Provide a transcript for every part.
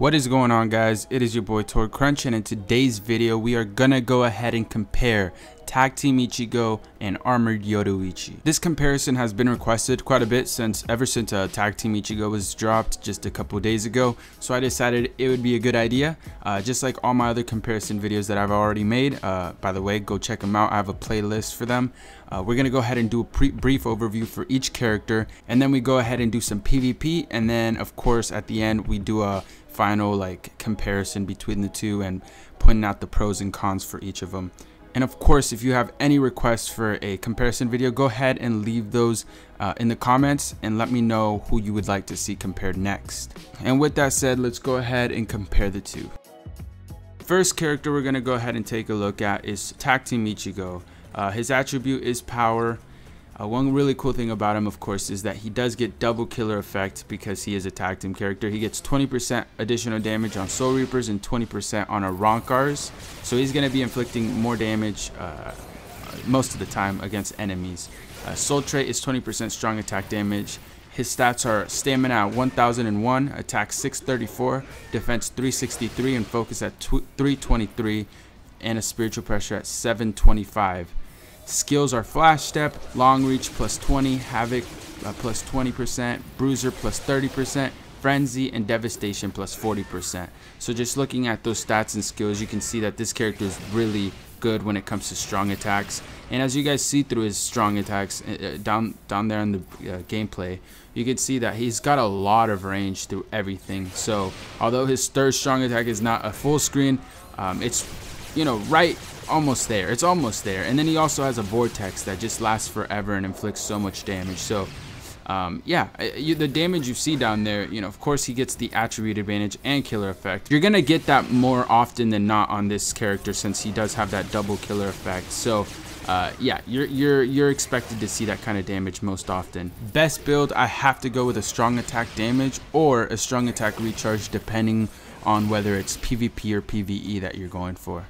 What is going on, guys? It is your boy Tor Crunch, and in today's video we are gonna go ahead and compare Tag Team Ichigo and Armored Yoruichi. This comparison has been requested quite a bit ever since Tag Team Ichigo was dropped just a couple days ago, so I decided it would be a good idea. Just like all my other comparison videos that I've already made, by the way, go check them out. I have a playlist for them. We're gonna go ahead and do a brief overview for each character, and then we go ahead and do some PvP, and then of course at the end we do a final comparison between the two and pointing out the pros and cons for each of them. And of course, if you have any requests for a comparison video, go ahead and leave those in the comments and let me know who you would like to see compared next. And with that said, let's go ahead and compare the two. First character we're going to go ahead and take a look at is Tag Team Ichigo. His attribute is power. One really cool thing about him, of course, is that he does get double killer effect because he is a tag team character. He gets 20% additional damage on Soul Reapers and 20% on Rankars. So he's going to be inflicting more damage most of the time against enemies. Soul trait is 20% strong attack damage. His stats are stamina at 1001, attack 634, defense 363, and focus at 323, and a spiritual pressure at 725. Skills are Flash Step, Long Reach plus 20, Havoc plus 20%, Bruiser plus 30%, Frenzy, and Devastation plus 40%. So just looking at those stats and skills, you can see that this character is really good when it comes to strong attacks. And as you guys see through his strong attacks down there in the gameplay, you can see that he's got a lot of range through everything. So although his third strong attack is not a full screen, it's right almost there. It's almost there. And then he also has a vortex that just lasts forever and inflicts so much damage. So the damage you see down there, of course he gets the attribute advantage and killer effect. You're gonna get that more often than not on this character since he does have that double killer effect. So you're expected to see that kind of damage most often. Best build, I have to go with a strong attack damage or a strong attack recharge, depending on whether it's PvP or PvE that you're going for.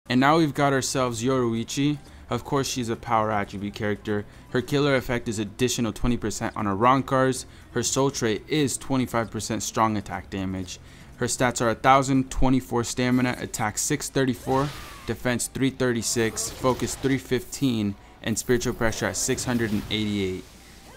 And now we've got ourselves Yoruichi. Of course, she's a power attribute character. Her killer effect is additional 20% on her Rankars. Her soul trait is 25% strong attack damage. Her stats are 1024 stamina, attack 634, defense 336, focus 315, and spiritual pressure at 688.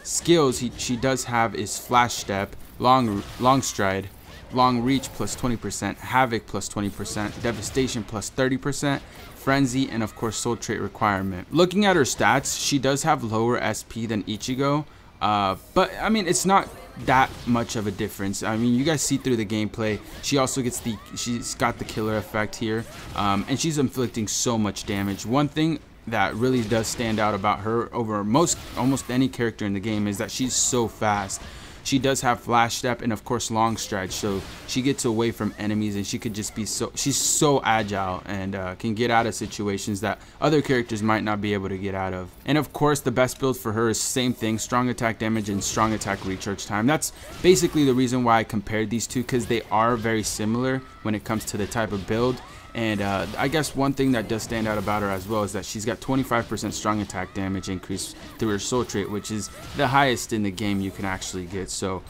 Skills she does have is Flash Step, Long Stride, Long Reach plus 20%, Havoc plus 20%, Devastation plus 30%, Frenzy, and of course Soul Trait requirement. Looking at her stats, she does have lower SP than Ichigo, but I mean it's not that much of a difference. I mean, you guys see through the gameplay, she's got the killer effect here, and she's inflicting so much damage. One thing that really does stand out about her over almost any character in the game is that she's so fast. She does have Flash Step and of course Long Stride, so she gets away from enemies and she could just be she's so agile and can get out of situations that other characters might not be able to get out of. And of course the best build for her is same thing, strong attack damage and strong attack recharge time. That's basically the reason why I compared these two, because they are very similar when it comes to the type of build. And I guess one thing that does stand out about her as well is that she's got 25% strong attack damage increase through her soul trait, which is the highest in the game you can actually get. So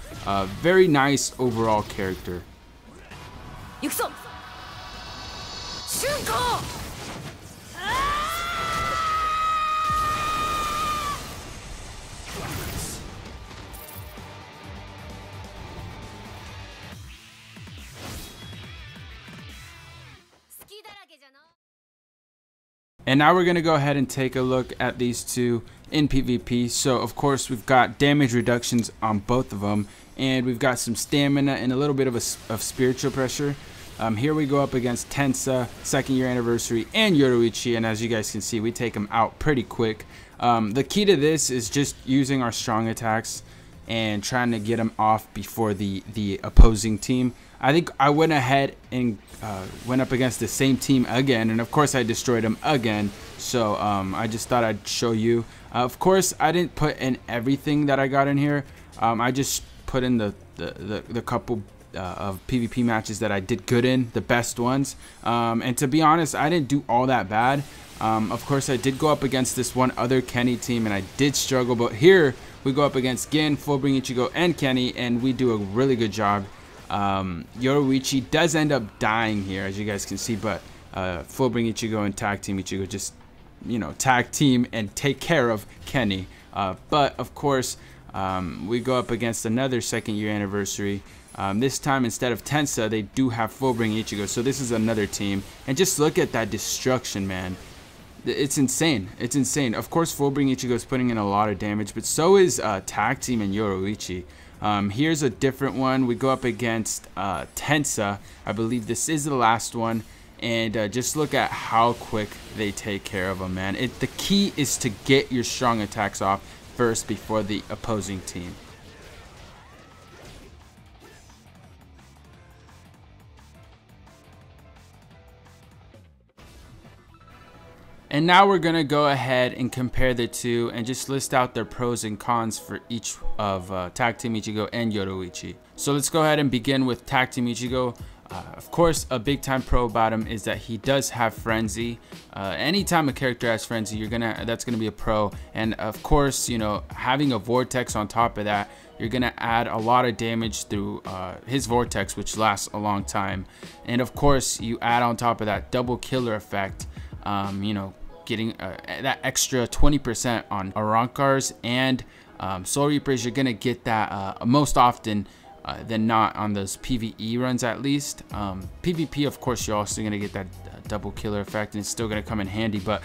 very nice overall character. And now we're going to go ahead and take a look at these two in PvP. So of course we've got damage reductions on both of them, and we've got some stamina and a little bit of spiritual pressure. Here we go up against Tensa, 2nd year anniversary, and Yoruichi, and as you guys can see, we take them out pretty quick. The key to this is just using our strong attacks and trying to get them off before the opposing team. I think I went ahead and went up against the same team again, and of course I destroyed them again. So I just thought I'd show you. Of course, I didn't put in everything that I got in here. I just put in the couple of PvP matches that I did good in, the best ones. And to be honest, I didn't do all that bad. Of course, I did go up against this one other Kenny team, and I did struggle. But here we go up against Gin, Fullbring Ichigo, and Kenny, and we do a really good job. Yoruichi does end up dying here, as you guys can see, but Fullbring Ichigo and Tag Team Ichigo just, you know, tag team and take care of Kenny. But of course, we go up against another second-year anniversary. This time, instead of Tensa, they do have Fullbring Ichigo. So this is another team. And just look at that destruction, man. It's insane. It's insane. Of course, Fullbring Ichigo is putting in a lot of damage, but so is Tag Team and Yoruichi. Here's a different one. We go up against Tensa. I believe this is the last one. And just look at how quick they take care of them, man. The key is to get your strong attacks off first before the opposing team. And now we're going to go ahead and compare the two and just list out their pros and cons for each of Tag Team Ichigo and Yoruichi. So let's go ahead and begin with Tag Team Ichigo. Of course, a big time pro about him is that he does have Frenzy. Anytime a character has Frenzy, that's gonna be a pro. And of course, you know, having a Vortex on top of that, you're gonna add a lot of damage through his Vortex, which lasts a long time. And of course, you add on top of that double killer effect. You know, getting that extra 20% on Arankars and Soul Reapers. You're gonna get that most often than not on those PvE runs, at least. PvP, of course, you're also gonna get that double killer effect, and it's still gonna come in handy. But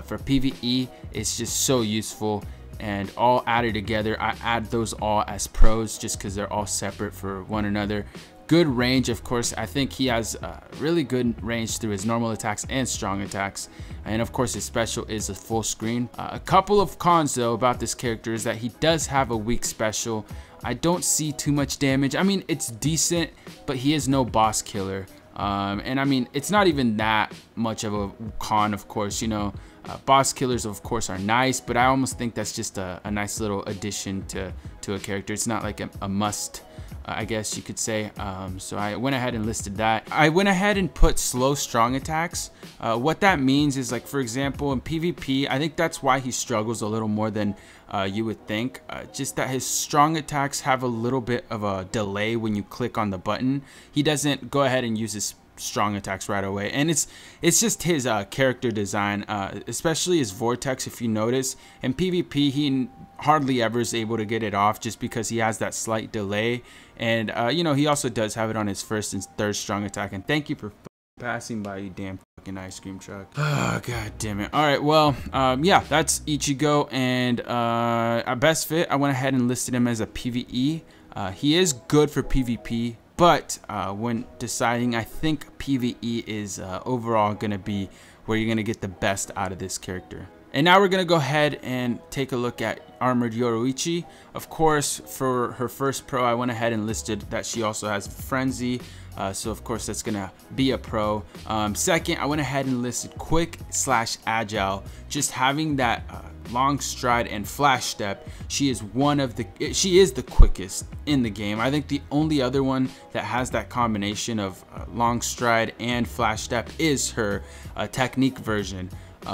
for PvE, it's just so useful, and all added together. I add those all as pros just because they're all separate for one another. Good range, of course. I think he has really good range through his normal attacks and strong attacks. And of course, his special is a full screen. A couple of cons though about this character is that he does have a weak special. I don't see too much damage. I mean, it's decent, but he is no boss killer. And I mean, it's not even that much of a con, of course. You know, boss killers, of course, are nice, but I almost think that's just a nice little addition to a character. It's not like a must, I guess you could say. So I went ahead and listed that. I went ahead and put slow strong attacks. What that means is, like, for example, in PvP, I think that's why he struggles a little more than you would think. Just that his strong attacks have a little bit of a delay when you click on the button. He doesn't go ahead and use his strong attacks right away, and it's just his character design, especially his Vortex. If you notice, in PvP, he hardly ever is able to get it off just because he has that slight delay. And you know, he also does have it on his first and third strong attack. And thank you for passing by, you damn fucking ice cream truck. Oh, god damn it. All right, well, yeah, that's Ichigo. And at best fit, I went ahead and listed him as a PvE. He is good for PvP, but when deciding, I think PvE is overall gonna be where you're gonna get the best out of this character. And now we're gonna go ahead and take a look at Armored Yoruichi. Of course, for her first pro, I went ahead and listed that she also has Frenzy. So of course that's gonna be a pro. Second, I went ahead and listed Quick / Agile. Just having that long stride and flash step, she is the quickest in the game. I think the only other one that has that combination of long stride and flash step is her technique version.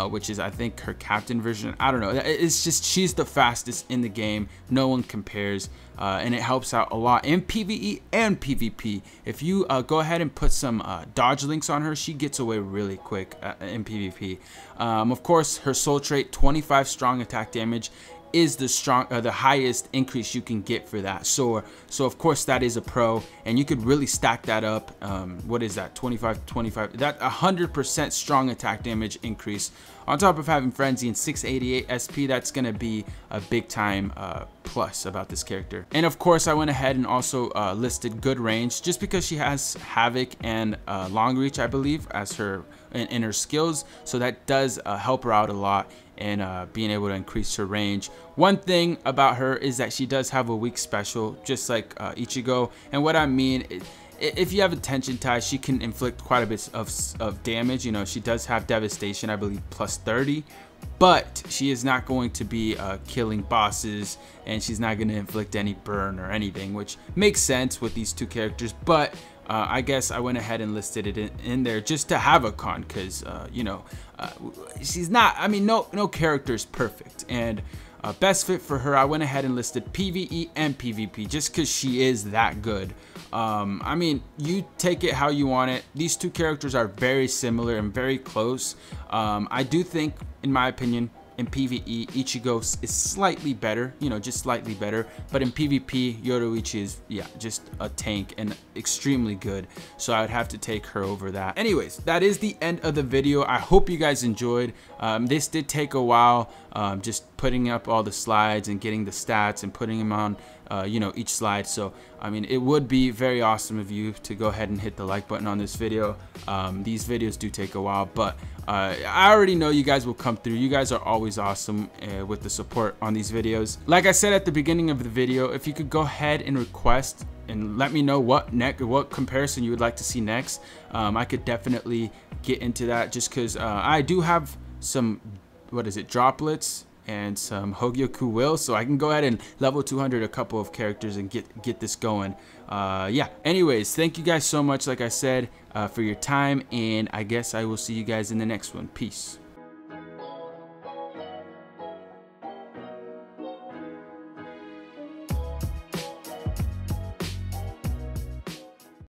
Which is, I think, her captain version. I don't know. It's just, she's the fastest in the game. No one compares. And it helps out a lot in PvE and PvP. If you go ahead and put some dodge links on her, she gets away really quick in PvP. Of course, her soul trait, 25 strong attack damage, is the highest increase you can get for that. So of course that is a pro, and you could really stack that up. What is that? 25, that 100% strong attack damage increase on top of having Frenzy and 688 SP. That's gonna be a big time plus about this character. And of course, I went ahead and also listed good range, just because she has Havoc and long reach, I believe, as her in her skills. So that does help her out a lot and being able to increase her range. One thing about her is that she does have a weak special, just like Ichigo. And what I mean, if you have attention ties, she can inflict quite a bit of damage. You know, she does have devastation, I believe, plus 30, but she is not going to be killing bosses, and she's not going to inflict any burn or anything, which makes sense with these two characters. But I guess I went ahead and listed it in there just to have a con, because you know, she's not, I mean, no character is perfect, and best fit for her, I went ahead and listed PvE and PvP just because she is that good. I mean, you take it how you want it. These two characters are very similar and very close. I do think, in my opinion, in PvE, Ichigo is slightly better, you know, just slightly better. But in PvP, Yoruichi is, yeah, just a tank and extremely good. So I would have to take her over that. Anyways, that is the end of the video. I hope you guys enjoyed. This did take a while, just putting up all the slides and getting the stats and putting them on, you know, each slide. So I mean, it would be very awesome of you to go ahead and hit the like button on this video. These videos do take a while, but I already know you guys will come through. You guys are always awesome with the support on these videos. Like I said at the beginning of the video, if you could go ahead and request and let me know what comparison you would like to see next, I could definitely get into that, just because I do have some, what is it, droplets and some Hogyoku will, so I can go ahead and level 200 a couple of characters and get this going. Yeah, anyways, thank you guys so much, like I said, for your time, and I guess I will see you guys in the next one. Peace.